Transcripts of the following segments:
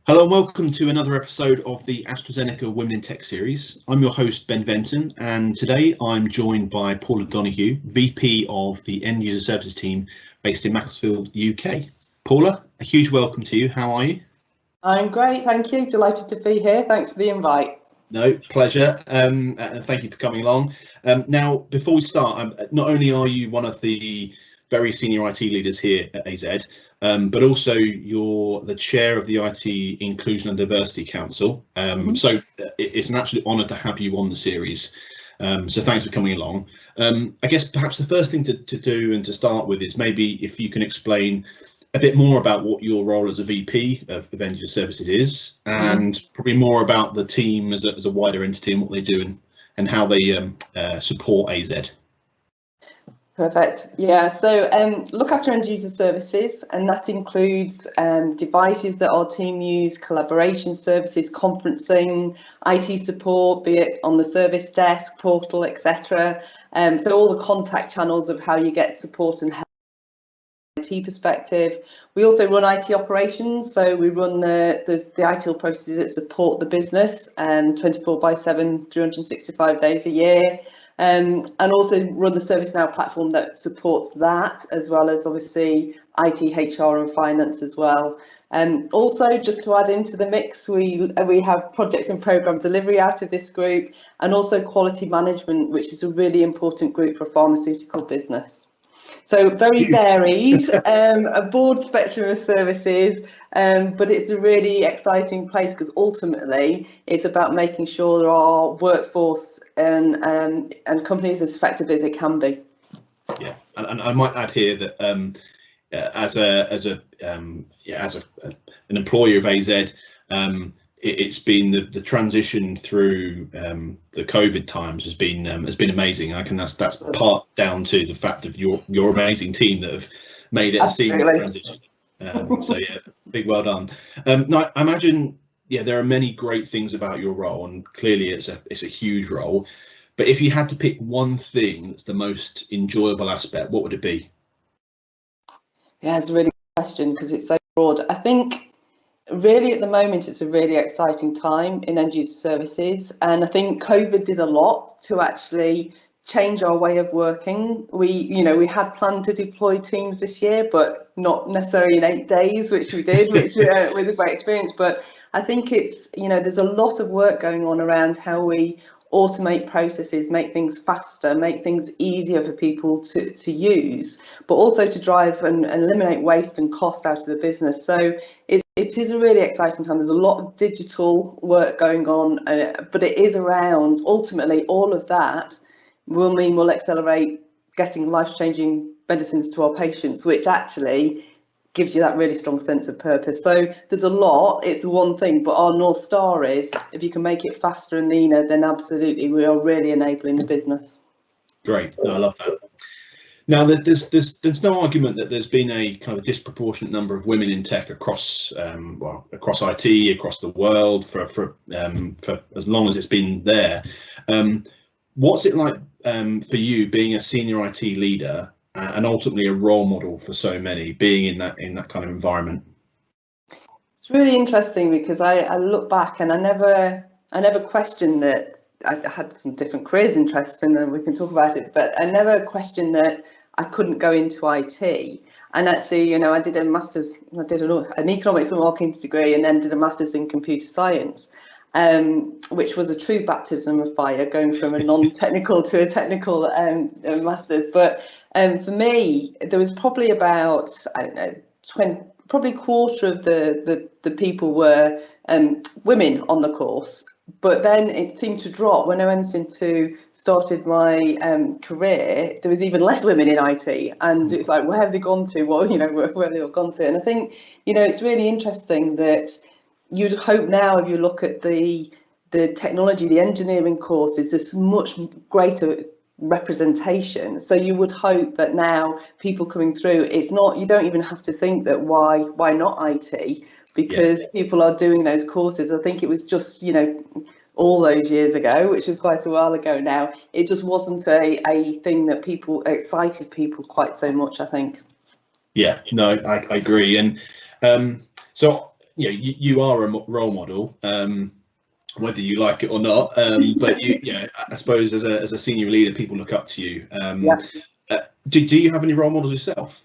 Hello and welcome to another episode of the AstraZeneca Women in Tech series. I'm your host, Ben Venton, and today I'm joined by Paula Donoghue, VP of the End User Services team based in Macclesfield, UK. Paula, a huge welcome to you. How are you? I'm great, thank you. Delighted to be here. Thanks for the invite. No, pleasure. And thank you for coming along. Now, before we start, not only are you one of the very senior IT leaders here at AZ, but also you're the chair of the IT Inclusion and Diversity Council. So it's an absolute honour to have you on the series. So thanks for coming along. I guess perhaps the first thing to do and to start with is maybe if you can explain a bit more about what your role as a VP of End User Services is, and probably more about the team as a wider entity and what they do and how they support AZ. Perfect. Yeah, so look after end user services, and that includes devices that our team use, collaboration services, conferencing, IT support, be it on the service desk, portal, etc. So all the contact channels of how you get support and help from an IT perspective. We also run IT operations, so we run the IT processes that support the business 24/7, 365 days a year. And also run the ServiceNow platform that supports that, as well as obviously IT, HR and finance as well. Also, just to add into the mix, we have project and programme delivery out of this group, and also quality management, which is a really important group for a pharmaceutical business. So very varied, a broad spectrum of services, but it's a really exciting place because ultimately it's about making sure our workforce and companies as effective as they can be. Yeah, and I might add here that as an employer of AZ, it's been the transition through the COVID times has been amazing. I can that's part down to the fact of your amazing team that have made it a seamless transition. So yeah, big well done. Now I imagine there are many great things about your role, and clearly it's a huge role. But if you had to pick one thing that's the most enjoyable aspect, what would it be? Yeah, it's a really good question because it's so broad. I think really at the moment it's a really exciting time in end user services, and I think COVID did a lot to actually change our way of working. We had planned to deploy teams this year, but not necessarily in 8 days, which we did, which was a great experience. But I think it's there's a lot of work going on around how we automate processes, make things faster, make things easier for people to use, but also to drive and eliminate waste and cost out of the business. So it is a really exciting time. There's a lot of digital work going on, but it is around, ultimately, all of that will mean we'll accelerate getting life-changing medicines to our patients, which actually gives you that really strong sense of purpose. So there's a lot, it's the one thing, but our North Star is if you can make it faster and leaner, then absolutely we are really enabling the business. Great, no, I love that. Now, there's no argument that there's been a kind of disproportionate number of women in tech across across IT, across the world for as long as it's been there. What's it like for you being a senior IT leader and ultimately a role model for so many, being in that kind of environment? It's really interesting because I look back and I never questioned that. I had some different careers interests and we can talk about it, but I never questioned that I couldn't go into IT. And actually, I did a master's, I did an economics and marketing degree and then did a master's in computer science, which was a true baptism of fire, going from a non-technical to a technical master's. But for me, there was probably about, I don't know, probably a quarter of the people were women on the course. But then it seemed to drop when I went into started my career. There was even less women in IT, and it's like, where have they gone to? Well, where have they all gone to? And I think it's really interesting that you'd hope now, if you look at the technology, the engineering courses, there's much greater representation. So you would hope that now people coming through, it's not, you don't even have to think that why not IT, because people are doing those courses. I think it was just all those years ago, which was quite a while ago now, it just wasn't a thing that excited people quite so much, I think. Yeah, no, I agree. And so you are a role model, whether you like it or not. But I suppose as a senior leader, people look up to you. Do you have any role models yourself?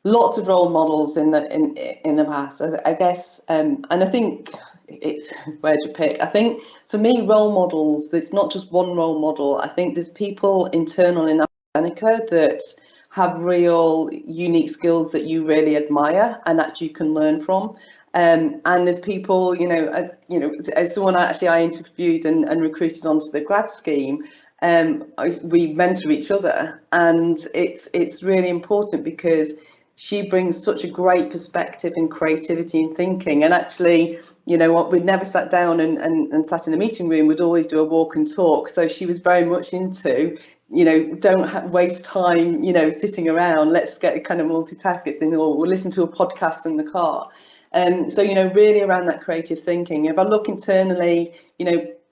Lots of role models in the past, I guess, and I think it's where to pick. I think for me, role models, there's not just one role model. I think there's people internal in AstraZeneca that have real unique skills that you really admire and that you can learn from. And there's people, as someone I interviewed and recruited onto the grad scheme. We mentor each other, and it's really important because she brings such a great perspective and creativity and thinking. And actually, you know what, we'd never sat down and sat in a meeting room, we'd always do a walk and talk. So she was very much into, don't waste time, sitting around, let's get kind of multitask it, or we'll listen to a podcast in the car. So, really around that creative thinking. If I look internally,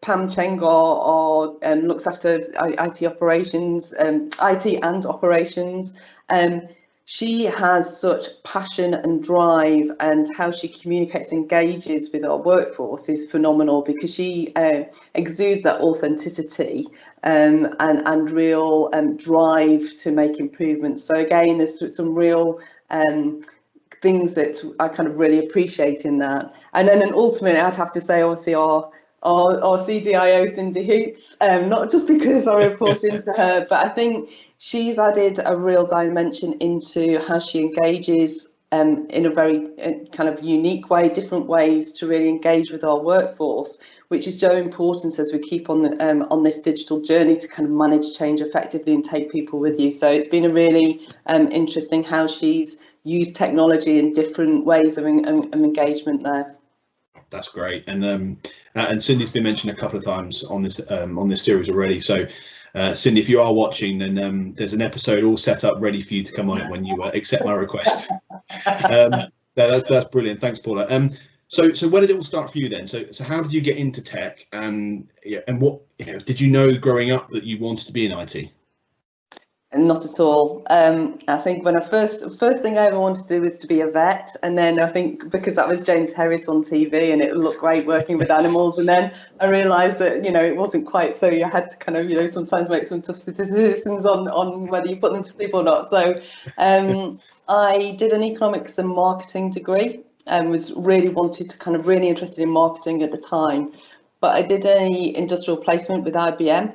Pam Chengor looks after IT operations, IT and operations. She has such passion and drive, and how she communicates, engages with our workforce is phenomenal, because she exudes that authenticity and real drive to make improvements. So again, there's some real things that I kind of really appreciate in that. And then ultimately, I'd have to say, obviously, our CDIO, Cindy Hoots, not just because I report into her, but I think she's added a real dimension into how she engages in a very kind of unique way, different ways to really engage with our workforce, which is so important as we keep on this digital journey to kind of manage change effectively and take people with you. So it's been a really interesting how she's used technology in different ways of engagement there. That's great, and Cindy's been mentioned a couple of times on this series already. So, Cindy, if you are watching, then there's an episode all set up ready for you to come on it when you accept my request. That's brilliant. Thanks, Paula. So where did it all start for you then? So how did you get into tech, and what did you know growing up that you wanted to be in IT? Not at all. I think when first thing I ever wanted to do was to be a vet, and then I think because that was James Herriot on TV and it looked great working with animals, and then I realised that it wasn't quite so. You had to kind of sometimes make some tough decisions on whether you put them to sleep or not. So I did an economics and marketing degree and was really interested in marketing at the time, but I did a industrial placement with IBM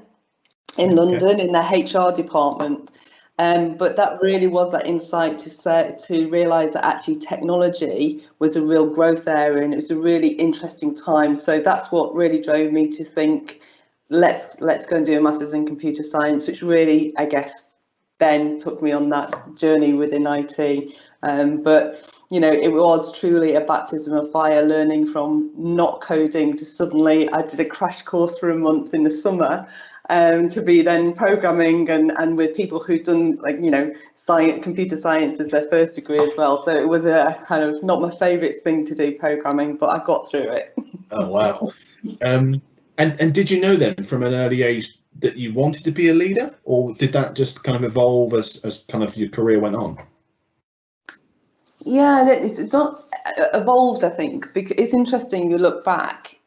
in London in the HR department, but that really was that insight to realise that actually technology was a real growth area, and it was a really interesting time. So that's what really drove me to think, let's go and do a master's in computer science, which really, I guess, then took me on that journey within IT. But it was truly a baptism of fire, learning from not coding to suddenly I did a crash course for a month in the summer. To be then programming and with people who'd done computer science as their first degree as well. So it was a kind of not my favourite thing to do, programming, but I got through it. Oh wow! And did you know then from an early age that you wanted to be a leader, or did that just kind of evolve as kind of your career went on? Yeah, it's not evolved, I think, because it's interesting. You look back,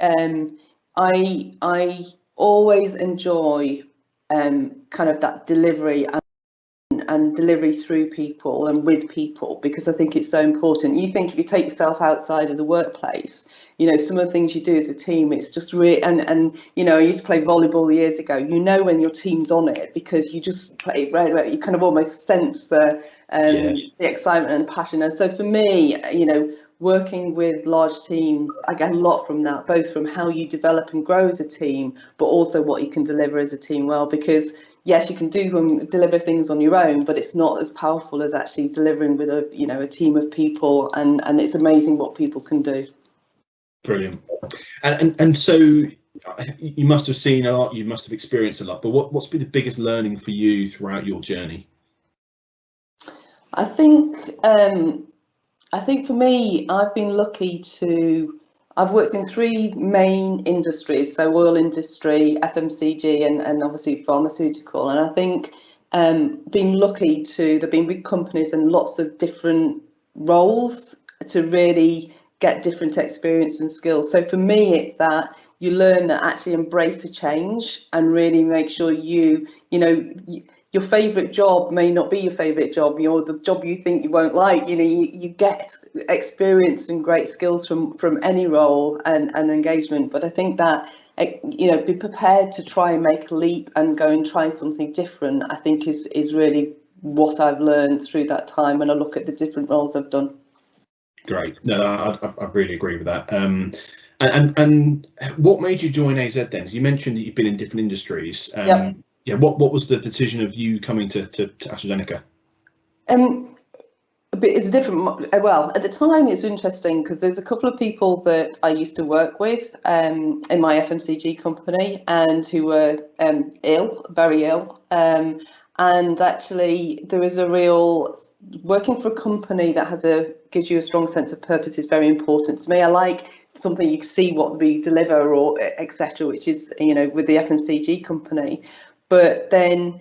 I always enjoy kind of that delivery and delivery through people and with people, because I think it's so important. You think if you take yourself outside of the workplace, some of the things you do as a team, it's just really, and I used to play volleyball years ago. When your team's on it, because you just play right, you kind of almost sense the excitement and passion. And so for me, working with large teams, I get a lot from that, both from how you develop and grow as a team, but also what you can deliver as a team well. Because yes, you can deliver things on your own, but it's not as powerful as actually delivering with a team of people, and it's amazing what people can do. Brilliant. And so you must have seen a lot, you must have experienced a lot, but what's been the biggest learning for you throughout your journey? I think for me, I've been lucky I've worked in three main industries, so oil industry, FMCG, and obviously pharmaceutical. And I think being lucky there've been big companies and lots of different roles to really get different experience and skills. So for me, it's that you learn that actually embrace a change and really make sure your favorite job may not be your favorite job, the job you think you won't like. You get experience and great skills from any role and engagement. But I think that be prepared to try and make a leap and go and try something different, I think is really what I've learned through that time when I look at the different roles I've done. Great. No, I really agree with that. And what made you join AZ then? You mentioned that you've been in different industries. Yep. Yeah. What was the decision of you coming to AstraZeneca? But it's different. Well, at the time, it's interesting because there's a couple of people that I used to work with in my FMCG company and who were ill, very ill. And actually, there is a real working for a company that gives you a strong sense of purpose is very important to me. I like something you can see what we deliver or etc., which is with the FMCG company. But then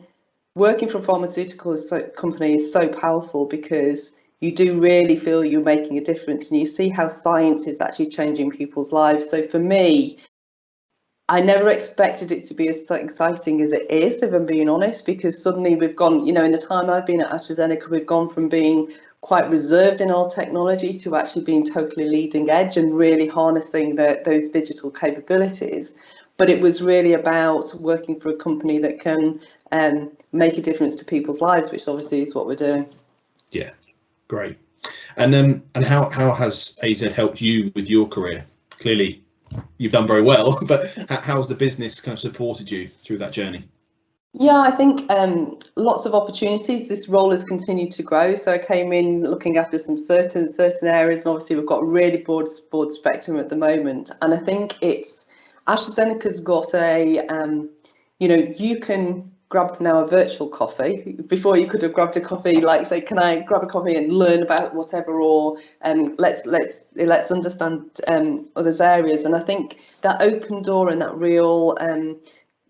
working for a pharmaceutical company is so powerful because you do really feel you're making a difference and you see how science is actually changing people's lives. So for me, I never expected it to be as exciting as it is, if I'm being honest, because suddenly we've gone, in the time I've been at AstraZeneca, we've gone from being quite reserved in our technology to actually being totally leading edge and really harnessing those digital capabilities. But it was really about working for a company that can make a difference to people's lives, which obviously is what we're doing. Yeah, great. And how has AZ helped you with your career? Clearly, you've done very well, but how's the business kind of supported you through that journey? Yeah, I think lots of opportunities. This role has continued to grow. So I came in looking after some certain areas, and obviously we've got a really broad spectrum at the moment. And I think AstraZeneca's got you can grab now a virtual coffee. Before you could have grabbed a coffee, like say, can I grab a coffee and learn about whatever, or let's understand others' areas. And I think that open door and that real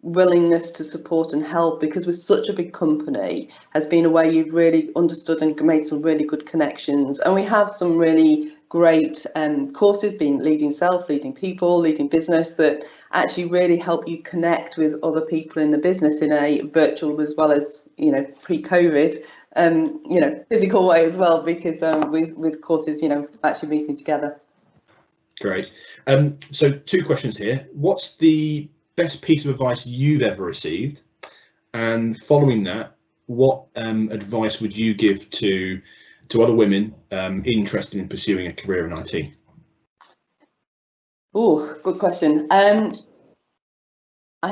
willingness to support and help, because we're such a big company, has been a way you've really understood and made some really good connections. And we have some really great courses, being leading self, leading people, leading business, that actually really help you connect with other people in the business in a virtual as well as pre-COVID physical way as well, because with courses actually meeting together. Great. So 2 questions here. What's the best piece of advice you've ever received, and following that, what advice would you give to other women interested in pursuing a career in IT? Oh, good question. I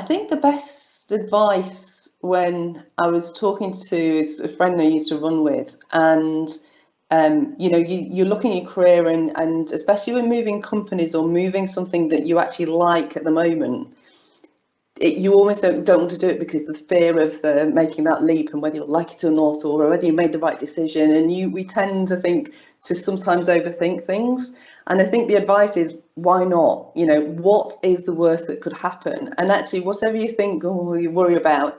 think the best advice, when I was talking to a friend I used to run with, and you're looking at your career and especially when moving companies or moving something that you actually like at the moment, you almost don't want to do it because the fear of making that leap and whether you'll like it or not, or whether you made the right decision. And we tend to sometimes overthink things. And I think the advice is, why not? What is the worst that could happen? And actually, whatever you think or you worry about,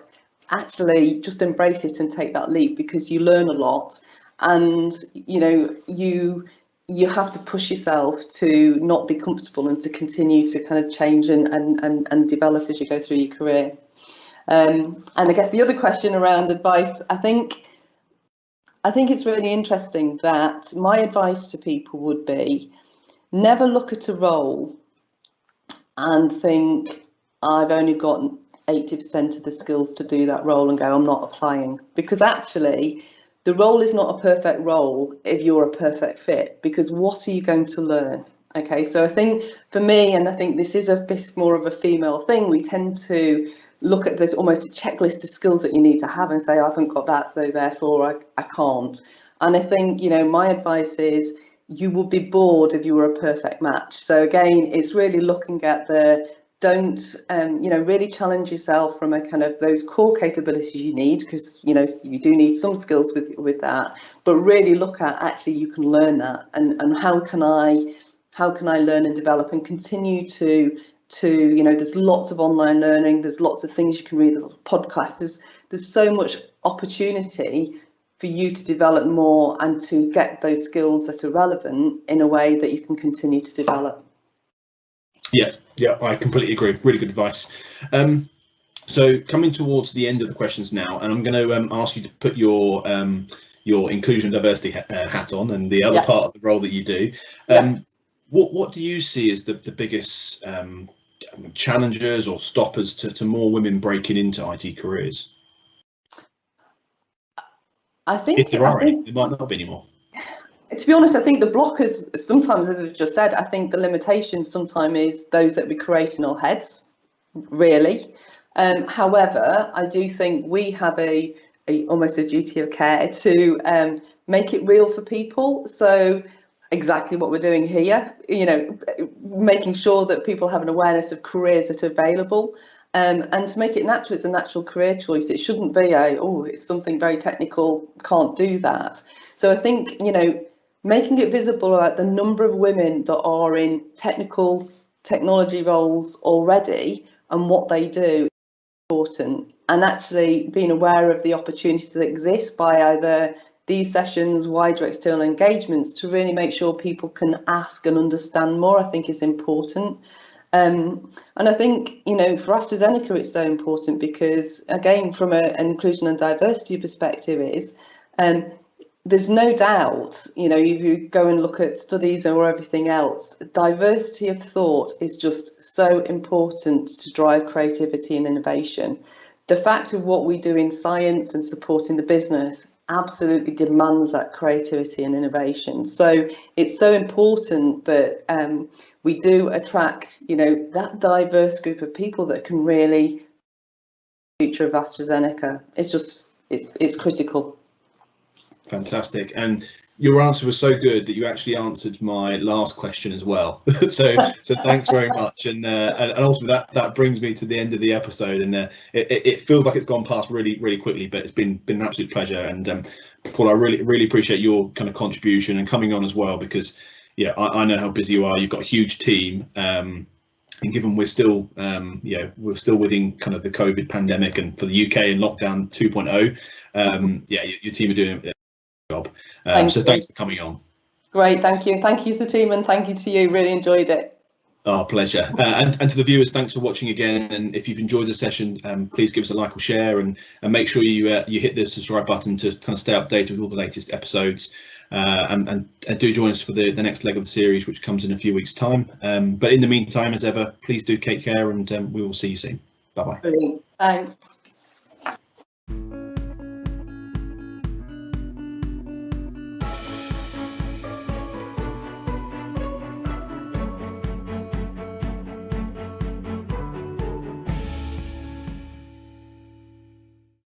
actually just embrace it and take that leap, because you learn a lot. And you have to push yourself to not be comfortable and to continue to kind of change and develop as you go through your career. And I guess the other question around advice, I think it's really interesting that my advice to people would be, never look at a role and think, I've only got 80% of the skills to do that role, and go, I'm not applying. Because actually, the role is not a perfect role if you're a perfect fit, because what are you going to learn? Okay, so I think for me, and I think this is a bit more of a female thing, we tend to look at this almost a checklist of skills that you need to have and say, I haven't got that, so therefore I can't. And I think, my advice is, you will be bored if you were a perfect match. So again, it's really looking at don't really challenge yourself from a kind of those core capabilities you need, because you do need some skills with that, but really look at, actually you can learn that, and how can I learn and develop and continue to there's lots of online learning, there's lots of things you can read, there's podcasts, there's so much opportunity. for you to develop more and to get those skills that are relevant in a way that you can continue to develop. Yeah, I completely agree. Really good advice. So coming towards the end of the questions now, and I'm going to ask you to put your inclusion and diversity hat on, and the other part of the role that you do. What do you see as the biggest challenges or stoppers to more women breaking into IT careers? I think if there are any, there might not be anymore. To be honest, I think the blockers sometimes, as we've just said, I think the limitations sometimes is those that we create in our heads, really. However, I do think we have almost a duty of care to make it real for people. So exactly what we're doing here, you know, making sure that people have an awareness of careers that are available. And to make it natural, it's a natural career choice. It shouldn't be it's something very technical, can't do that. So I think, you know, making it visible about the number of women that are in technology roles already and what they do is important, and actually being aware of the opportunities that exist by either these sessions, wider external engagements, to really make sure people can ask and understand more, I think is important. And I think, you know, for AstraZeneca it's so important because, again, from an inclusion and diversity perspective is there's no doubt, you know, if you go and look at studies or everything else, diversity of thought is just so important to drive creativity and innovation. The fact of what we do in science and supporting the business absolutely demands that creativity and innovation. So it's so important that we do attract, you know, that diverse group of people that can really the future of AstraZeneca. It's just, it's critical. Fantastic. And your answer was so good that you actually answered my last question as well. so thanks very much. And also that brings me to the end of the episode. And it feels like it's gone past really quickly, but it's been an absolute pleasure. And Paul, I really appreciate your kind of contribution and coming on as well, because yeah, I know how busy you are. You've got a huge team. And given we're still, we're still within kind of the COVID pandemic, and for the UK in lockdown 2.0, your team are doing a job. So thanks for coming on. Great, thank you. Thank you to the team, and thank you to you. Really enjoyed it. Our pleasure. And to the viewers, thanks for watching again. And if you've enjoyed the session, please give us a like or share, and make sure you hit the subscribe button to kind of stay updated with all the latest episodes. And do join us for the next leg of the series, which comes in a few weeks' time. But in the meantime, as ever, please do take care, and we will see you soon. Bye-bye. Brilliant. Thanks.